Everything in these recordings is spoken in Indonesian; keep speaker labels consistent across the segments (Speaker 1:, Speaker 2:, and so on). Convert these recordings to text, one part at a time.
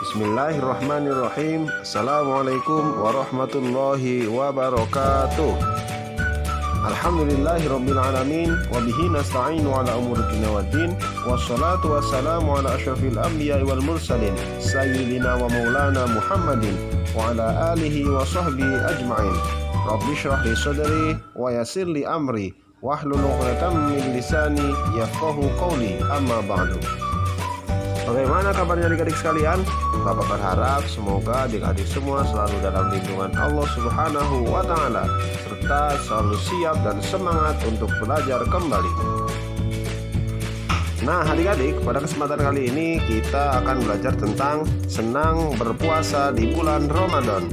Speaker 1: Bismillahirrahmanirrahim. Assalamualaikum warahmatullahi wabarakatuh. Alhamdulillahirabbil alamin wa bihi nasta'inu ala umuri dunya waddin. Wassalatu wassalamu ala asyrafil anbiya'i wal mursalin sayyidina wa maulana Muhammadin wa ala alihi wa sahbihi ajma'in. Rabbi shrah li sadri wa yassir li amri wahlul 'uqdatam min lisani yafqahu qawli. Amma ba'du. Bagaimana kabarnya adik-adik sekalian? Bapak berharap semoga adik-adik semua selalu dalam lindungan Allah Subhanahu wa Ta'ala, serta selalu siap dan semangat untuk belajar kembali. Nah adik-adik, pada kesempatan kali ini kita akan belajar tentang senang berpuasa di bulan Ramadan.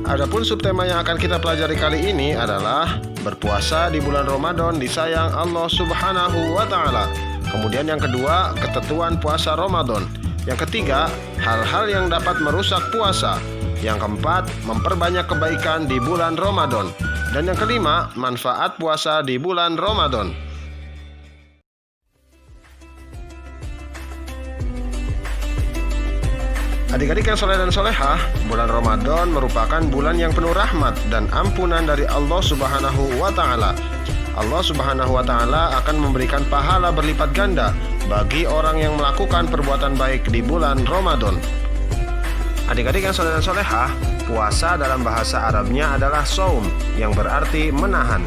Speaker 1: Adapun subtema yang akan kita pelajari kali ini adalah berpuasa di bulan Ramadan disayang Allah Subhanahu wa Ta'ala. Kemudian yang kedua, ketentuan puasa Ramadan. Yang ketiga, hal-hal yang dapat merusak puasa. Yang keempat, memperbanyak kebaikan di bulan Ramadan. Dan yang kelima, manfaat puasa di bulan Ramadan. Adik-adik yang soleh dan solehah, bulan Ramadan merupakan bulan yang penuh rahmat dan ampunan dari Allah Subhanahu wa Ta'ala. Allah Subhanahu wa Ta'ala akan memberikan pahala berlipat ganda bagi orang yang melakukan perbuatan baik di bulan Ramadan. Adik-adik yang soleh dan solehah, puasa dalam bahasa Arabnya adalah shaum, yang berarti menahan.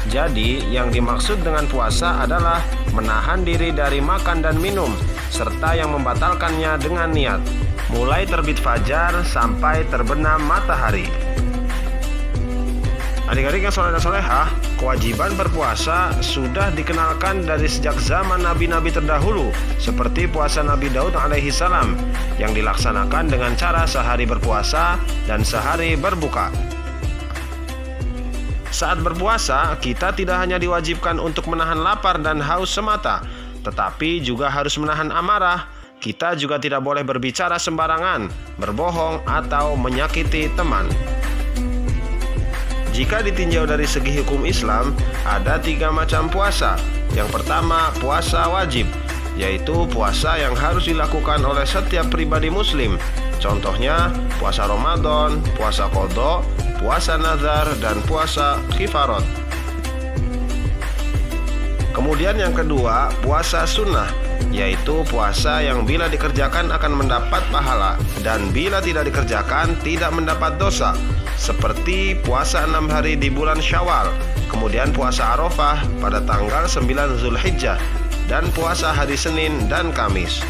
Speaker 1: Jadi yang dimaksud dengan puasa adalah menahan diri dari makan dan minum, serta yang membatalkannya dengan niat, mulai terbit fajar sampai terbenam matahari. Adik-adik yang soleh dan solehah, kewajiban berpuasa sudah dikenalkan dari sejak zaman nabi-nabi terdahulu, seperti puasa Nabi Daud alaihi salam yang dilaksanakan dengan cara sehari berpuasa dan sehari berbuka. Saat berpuasa, kita tidak hanya diwajibkan untuk menahan lapar dan haus semata, tetapi juga harus menahan amarah. Kita juga tidak boleh berbicara sembarangan, berbohong, atau menyakiti teman. Jika ditinjau dari segi hukum Islam, ada 3 macam puasa. Yang pertama, puasa wajib, yaitu puasa yang harus dilakukan oleh setiap pribadi muslim. Contohnya, puasa Ramadan, puasa qadha, puasa nazar, dan puasa kifarat. Kemudian yang kedua, puasa sunnah, yaitu puasa yang bila dikerjakan akan mendapat pahala, dan bila tidak dikerjakan tidak mendapat dosa, seperti puasa 6 hari di bulan Syawal, kemudian puasa Arafah pada tanggal 9 Zulhijjah, dan puasa hari Senin dan Kamis.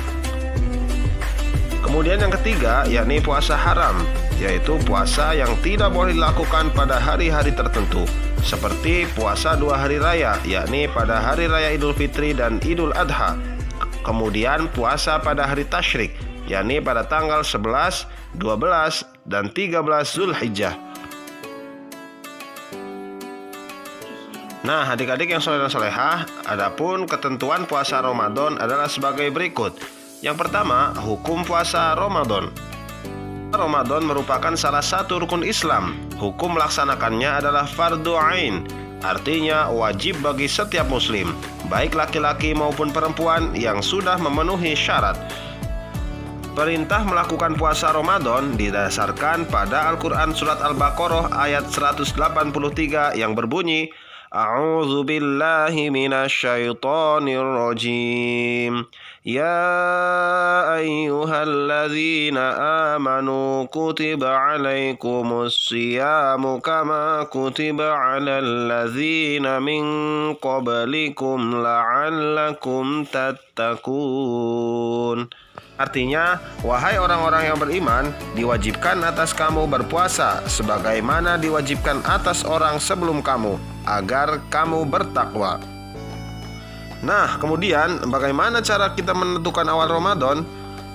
Speaker 1: Kemudian yang ketiga, yakni puasa haram, yaitu puasa yang tidak boleh dilakukan pada hari-hari tertentu, seperti puasa 2 hari raya, yakni pada hari raya Idul Fitri dan Idul Adha. Kemudian puasa pada hari tasyrik, yakni pada tanggal 11, 12, dan 13 Zulhijjah. Nah adik-adik yang soleh dan solehah, adapun ketentuan puasa Ramadan adalah sebagai berikut. Yang pertama, hukum puasa Ramadan. Ramadan merupakan salah satu rukun Islam. Hukum melaksanakannya adalah fardhu ain, artinya wajib bagi setiap muslim, baik laki-laki maupun perempuan yang sudah memenuhi syarat. Perintah melakukan puasa Ramadan didasarkan pada Al-Quran Surat Al-Baqarah ayat 183 yang berbunyi, A'udzu billahi minasyaitonir rajim. Ya ayyuhalladzina amanu kutiba alaikumus siyamu kama kutiba alal ladzina min qablikum la'allakum tattaqun. Artinya, wahai orang-orang yang beriman, diwajibkan atas kamu berpuasa sebagaimana diwajibkan atas orang sebelum kamu, agar kamu bertakwa. Nah, kemudian bagaimana cara kita menentukan awal Ramadan?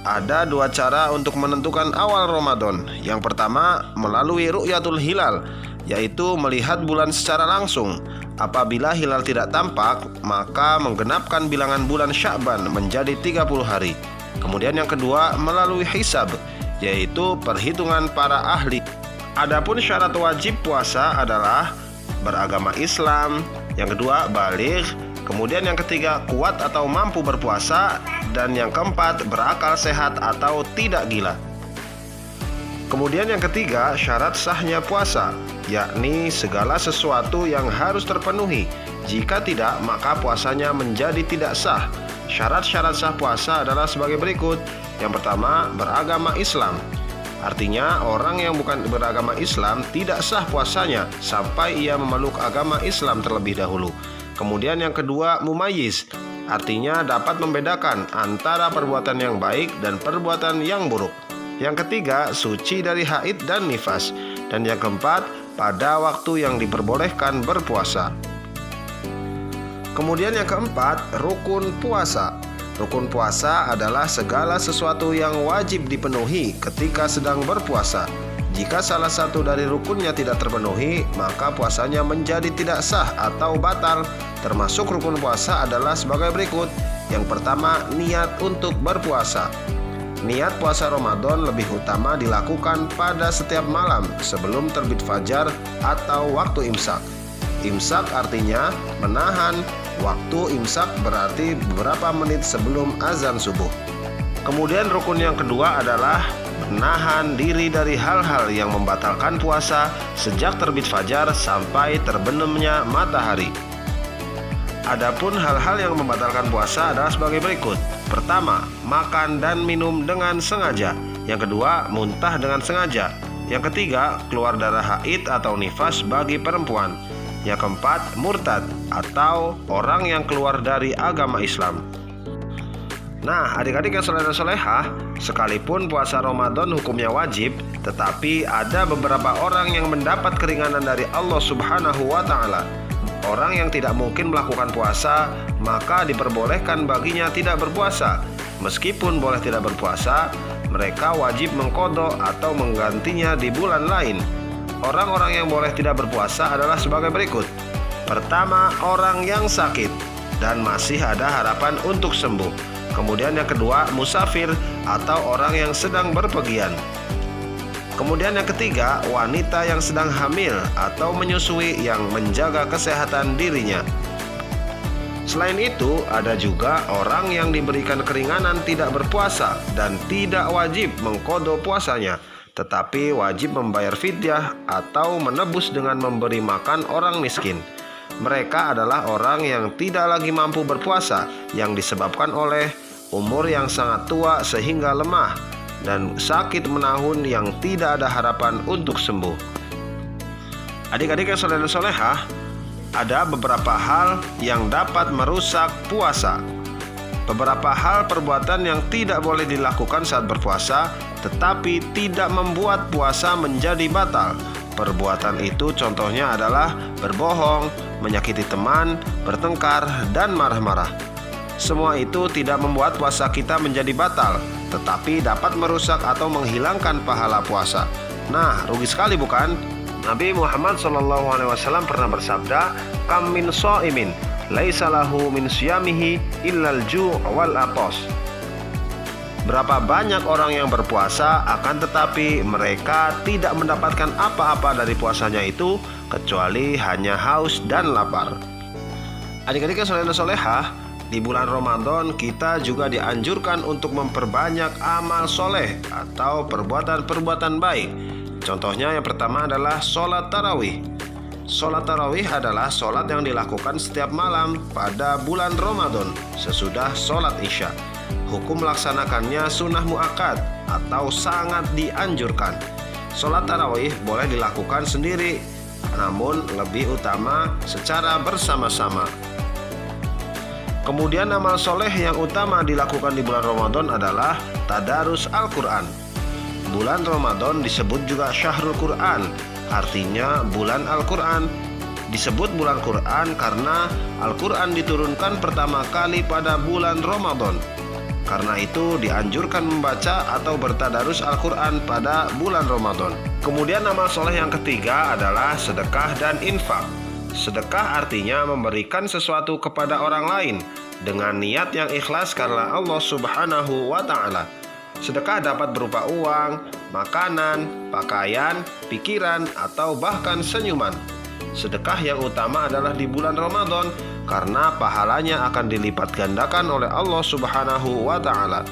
Speaker 1: Ada 2 cara untuk menentukan awal Ramadan. Yang pertama, melalui ru'yatul hilal, yaitu melihat bulan secara langsung. Apabila hilal tidak tampak, maka menggenapkan bilangan bulan Sya'ban menjadi 30 hari. Kemudian yang kedua, melalui hisab, yaitu perhitungan para ahli. Adapun syarat wajib puasa adalah beragama Islam, yang kedua baligh, Kemudian yang ketiga, kuat atau mampu berpuasa. Dan yang keempat, berakal sehat atau tidak gila. Kemudian yang ketiga, syarat sahnya puasa, yakni segala sesuatu yang harus terpenuhi. Jika tidak, maka puasanya menjadi tidak sah. Syarat-syarat sah puasa adalah sebagai berikut. Yang pertama, beragama Islam. Artinya, orang yang bukan beragama Islam tidak sah puasanya sampai ia memeluk agama Islam terlebih dahulu. Kemudian yang kedua, mumayyiz. Artinya dapat membedakan antara perbuatan yang baik dan perbuatan yang buruk. Yang ketiga, suci dari haid dan nifas. Dan yang keempat, pada waktu yang diperbolehkan berpuasa. Kemudian yang keempat, rukun puasa. Rukun puasa adalah segala sesuatu yang wajib dipenuhi ketika sedang berpuasa. Jika salah satu dari rukunnya tidak terpenuhi, maka puasanya menjadi tidak sah atau batal. Termasuk rukun puasa adalah sebagai berikut. Yang pertama, niat untuk berpuasa. Niat puasa Ramadan lebih utama dilakukan pada setiap malam sebelum terbit fajar atau waktu imsak. Imsak artinya menahan. Waktu imsak berarti beberapa menit sebelum azan subuh. Kemudian rukun yang kedua adalah menahan diri dari hal-hal yang membatalkan puasa sejak terbit fajar sampai terbenamnya matahari. Adapun hal-hal yang membatalkan puasa adalah sebagai berikut. Pertama, makan dan minum dengan sengaja. Yang kedua, muntah dengan sengaja. Yang ketiga, keluar darah haid atau nifas bagi perempuan. Yang keempat, murtad atau orang yang keluar dari agama Islam. Nah, adik-adik yang soleh dan solehah, sekalipun puasa Ramadan hukumnya wajib, tetapi ada beberapa orang yang mendapat keringanan dari Allah Subhanahu wa Ta'ala. Orang yang tidak mungkin melakukan puasa, maka diperbolehkan baginya tidak berpuasa. Meskipun boleh tidak berpuasa, mereka wajib mengqadha atau menggantinya di bulan lain. Orang-orang yang boleh tidak berpuasa adalah sebagai berikut. Pertama, orang yang sakit dan masih ada harapan untuk sembuh. Kemudian yang kedua, musafir atau orang yang sedang berpergian. Kemudian yang ketiga, wanita yang sedang hamil atau menyusui yang menjaga kesehatan dirinya. Selain itu, ada juga orang yang diberikan keringanan tidak berpuasa dan tidak wajib mengqadha puasanya, tetapi wajib membayar fidyah atau menebus dengan memberi makan orang miskin. Mereka adalah orang yang tidak lagi mampu berpuasa yang disebabkan oleh umur yang sangat tua sehingga lemah dan sakit menahun yang tidak ada harapan untuk sembuh. Adik-adik yang soleh dan solehah, ada beberapa hal yang dapat merusak puasa. Beberapa hal perbuatan yang tidak boleh dilakukan saat berpuasa, tetapi tidak membuat puasa menjadi batal. Perbuatan itu contohnya adalah berbohong, menyakiti teman, bertengkar, dan marah-marah. Semua itu tidak membuat puasa kita menjadi batal, tetapi dapat merusak atau menghilangkan pahala puasa. Nah, rugi sekali bukan? Nabi Muhammad SAW pernah bersabda, "Kam min shaimin laisa lahu min siyamihi illal ju' wal atos." Berapa banyak orang yang berpuasa, akan tetapi mereka tidak mendapatkan apa-apa dari puasanya itu kecuali hanya haus dan lapar. Adik-adik yang soleh dan solehah, di bulan Ramadan kita juga dianjurkan untuk memperbanyak amal soleh atau perbuatan-perbuatan baik. Contohnya yang pertama adalah sholat tarawih. Sholat tarawih adalah sholat yang dilakukan setiap malam pada bulan Ramadan sesudah sholat isya. Hukum melaksanakannya sunnah muakkad atau sangat dianjurkan. Sholat tarawih boleh dilakukan sendiri, namun lebih utama secara bersama-sama. Kemudian amal soleh yang utama dilakukan di bulan Ramadan adalah tadarus Al-Quran. Bulan Ramadan disebut juga Syahrul Quran, artinya bulan Al-Quran. Disebut bulan Quran karena Al-Quran diturunkan pertama kali pada bulan Ramadan. Karena itu dianjurkan membaca atau bertadarus Al-Quran pada bulan Ramadan. Kemudian amal soleh yang ketiga adalah sedekah dan infak. Sedekah artinya memberikan sesuatu kepada orang lain dengan niat yang ikhlas karena Allah Subhanahu wa Ta'ala. Sedekah dapat berupa uang, makanan, pakaian, pikiran, atau bahkan senyuman. Sedekah yang utama adalah di bulan Ramadan karena pahalanya akan dilipat gandakan oleh Allah Subhanahu wa Ta'ala.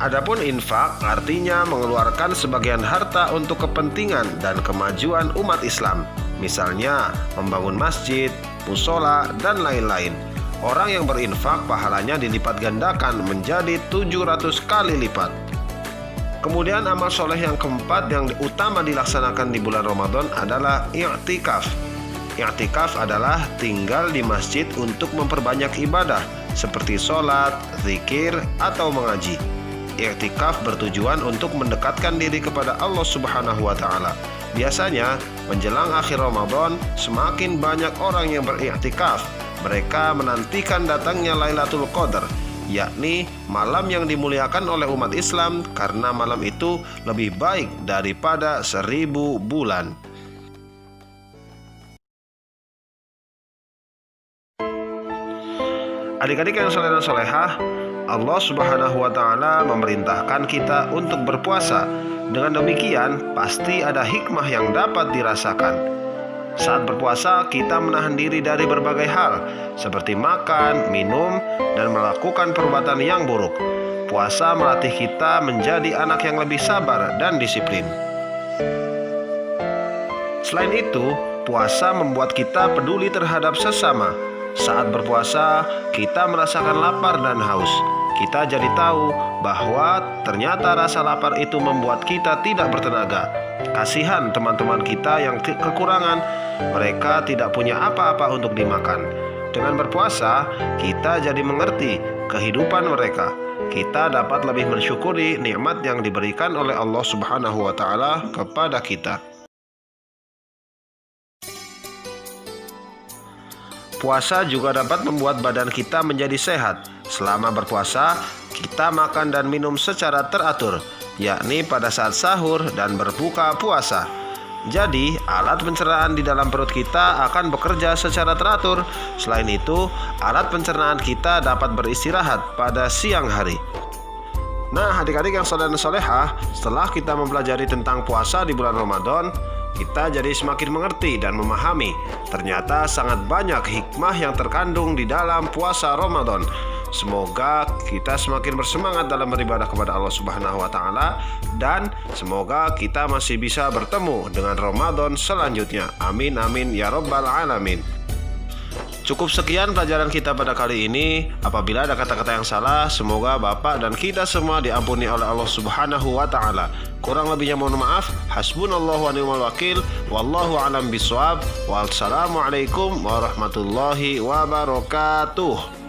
Speaker 1: Adapun infak artinya mengeluarkan sebagian harta untuk kepentingan dan kemajuan umat Islam, misalnya membangun masjid, musola, dan lain-lain. Orang yang berinfak pahalanya dilipat gandakan menjadi 700 kali lipat. Kemudian amal soleh yang keempat yang utama dilaksanakan di bulan Ramadan adalah i'tikaf. I'tikaf adalah tinggal di masjid untuk memperbanyak ibadah seperti sholat, zikir, atau mengaji. I'tikaf bertujuan untuk mendekatkan diri kepada Allah Subhanahu wa Ta'ala. Biasanya menjelang akhir Ramadan semakin banyak orang yang beriktikaf. Mereka menantikan datangnya Lailatul Qadar, yakni malam yang dimuliakan oleh umat Islam karena malam itu lebih baik daripada 1000 bulan. Adik-adik yang soleh dan solehah, Allah Subhanahu wa Ta'ala memerintahkan kita untuk berpuasa. Dengan demikian, pasti ada hikmah yang dapat dirasakan. Saat berpuasa, kita menahan diri dari berbagai hal, seperti makan, minum, dan melakukan perbuatan yang buruk. Puasa melatih kita menjadi anak yang lebih sabar dan disiplin. Selain itu, puasa membuat kita peduli terhadap sesama. Saat berpuasa, kita merasakan lapar dan haus. Kita jadi tahu bahwa ternyata rasa lapar itu membuat kita tidak bertenaga. Kasihan teman-teman kita yang kekurangan, mereka tidak punya apa-apa untuk dimakan. Dengan berpuasa, kita jadi mengerti kehidupan mereka. Kita dapat lebih mensyukuri nikmat yang diberikan oleh Allah Subhanahu wa Ta'ala kepada kita. Puasa juga dapat membuat badan kita menjadi sehat. Selama berpuasa, kita makan dan minum secara teratur, yakni pada saat sahur dan berbuka puasa. Jadi, alat pencernaan di dalam perut kita akan bekerja secara teratur. Selain itu, alat pencernaan kita dapat beristirahat pada siang hari. Nah, adik-adik yang soleh dan solehah, setelah kita mempelajari tentang puasa di bulan Ramadan, kita jadi semakin mengerti dan memahami ternyata sangat banyak hikmah yang terkandung di dalam puasa Ramadan. Semoga kita semakin bersemangat dalam beribadah kepada Allah Subhanahu wa Ta'ala, dan semoga kita masih bisa bertemu dengan Ramadan selanjutnya. Amin amin ya rabbal alamin. Cukup sekian pelajaran kita pada kali ini. Apabila ada kata-kata yang salah, semoga Bapak dan kita semua diampuni oleh Allah Subhanahu wa Ta'ala. Kurang lebihnya mohon maaf. Hasbunallahu wa ni'mal wakil. Wallahu a'lam bishawab. Wassalamualaikum warahmatullahi wabarakatuh.